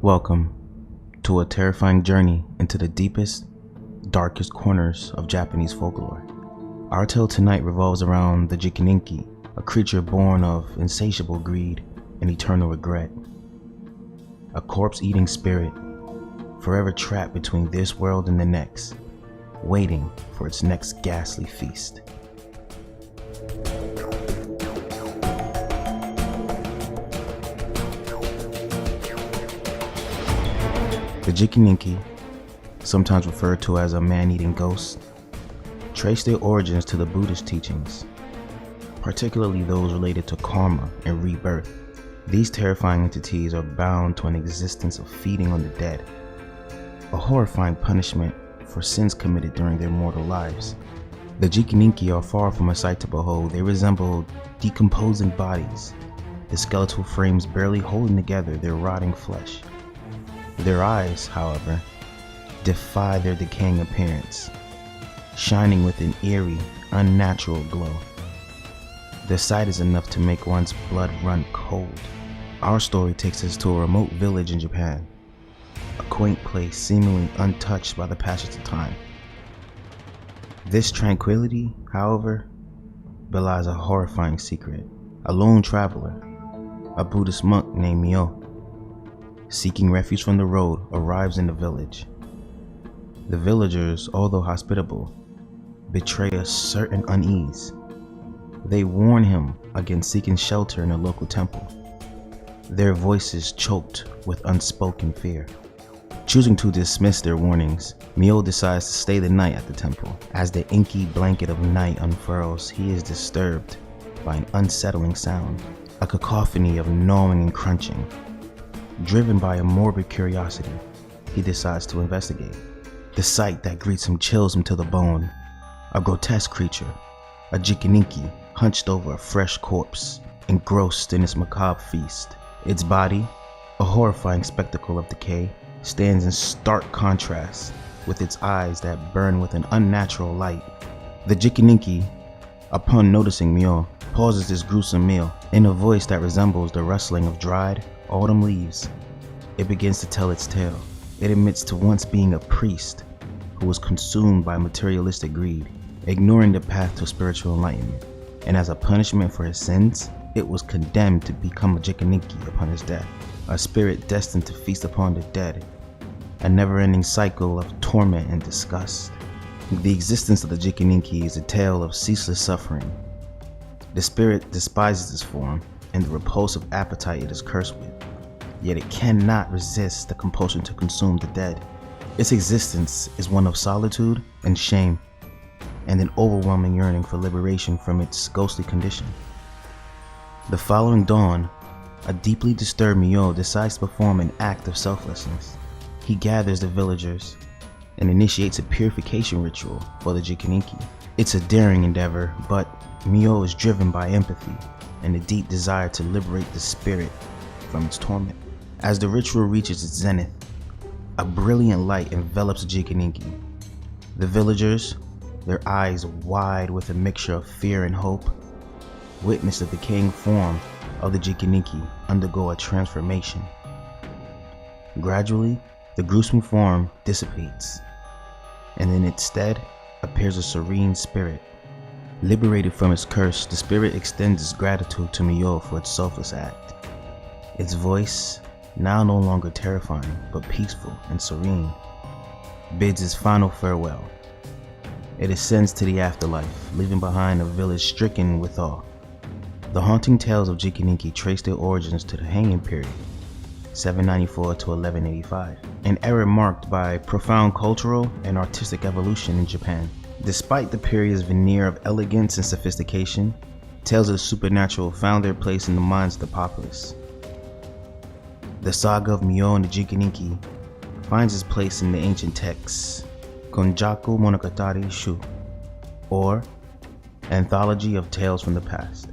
Welcome to a terrifying journey into the deepest, darkest corners of Japanese folklore. Our tale tonight revolves around the Jikininki, a creature born of insatiable greed and eternal regret. A corpse-eating spirit, forever trapped between this world and the next, waiting for its next ghastly feast. The Jikininki, sometimes referred to as a man-eating ghost, trace their origins to the Buddhist teachings, particularly those related to karma and rebirth. These terrifying entities are bound to an existence of feeding on the dead, a horrifying punishment for sins committed during their mortal lives. The Jikininki are far from a sight to behold. They resemble decomposing bodies, the skeletal frames barely holding together their rotting flesh. Their eyes, however, defy their decaying appearance, shining with an eerie, unnatural glow. Their sight is enough to make one's blood run cold. Our story takes us to a remote village in Japan, a quaint place seemingly untouched by the passage of time. This tranquility, however, belies a horrifying secret. A lone traveler, a Buddhist monk named Myo, seeking refuge from the road, arrives in the village. The villagers, although hospitable, betray a certain unease. They warn him against seeking shelter in a local temple, their voices choked with unspoken fear. Choosing to dismiss their warnings, Myo decides to stay the night at the temple. As the inky blanket of night unfurls, he is disturbed by an unsettling sound, a cacophony of gnawing and crunching. Driven by a morbid curiosity, he decides to investigate. The sight that greets him chills him to the bone. A grotesque creature, a Jikininki, hunched over a fresh corpse, engrossed in its macabre feast. Its body, a horrifying spectacle of decay, stands in stark contrast with its eyes that burn with an unnatural light. The Jikininki, upon noticing Myo, pauses his gruesome meal. In a voice that resembles the rustling of dried autumn leaves, it begins to tell its tale. It admits to once being a priest who was consumed by materialistic greed, ignoring the path to spiritual enlightenment, and as a punishment for his sins, it was condemned to become a Jikininki upon his death, a spirit destined to feast upon the dead, a never-ending cycle of torment and disgust. The existence of the Jikininki is a tale of ceaseless suffering. The spirit despises its form and the repulsive appetite it is cursed with, yet it cannot resist the compulsion to consume the dead. Its existence is one of solitude and shame, and an overwhelming yearning for liberation from its ghostly condition. The following dawn, a deeply disturbed Myo decides to perform an act of selflessness. He gathers the villagers and initiates a purification ritual for the Jikininki. It's a daring endeavor, but Myo is driven by empathy and a deep desire to liberate the spirit from its torment. As the ritual reaches its zenith, a brilliant light envelops the Jikininki. The villagers, their eyes wide with a mixture of fear and hope, witness the decaying form of the Jikininki undergo a transformation. Gradually, the gruesome form dissipates, and in its stead appears a serene spirit. Liberated from its curse, the spirit extends its gratitude to Myo for its selfless act. Its voice, now no longer terrifying but peaceful and serene, bids its final farewell. It ascends to the afterlife, leaving behind a village stricken with awe. The haunting tales of Jikininki trace their origins to the Heian period, 794 to 1185, an era marked by profound cultural and artistic evolution in Japan. Despite the period's veneer of elegance and sophistication, tales of the supernatural found their place in the minds of the populace. The saga of Myo and the Jikininki finds its place in the ancient texts Konjaku Monogatari Shu, or Anthology of Tales from the Past.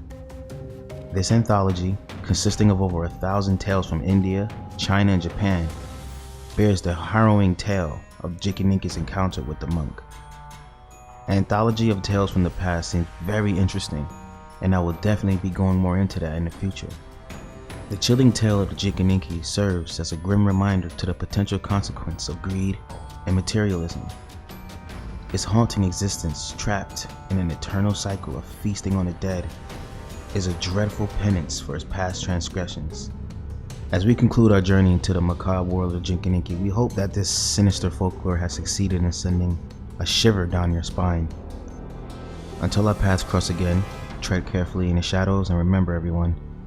This anthology, consisting of over 1,000 tales from India, China, and Japan, bears the harrowing tale of Jikininki's encounter with the monk. Anthology of Tales from the Past seems very interesting, and I will definitely be going more into that in the future. The chilling tale of the Jikininki serves as a grim reminder to the potential consequence of greed and materialism. Its haunting existence, trapped in an eternal cycle of feasting on the dead, is a dreadful penance for its past transgressions. As we conclude our journey into the macabre world of Jikininki, we hope that this sinister folklore has succeeded in sending a shiver down your spine. Until our paths cross again, tread carefully in the shadows and remember everyone,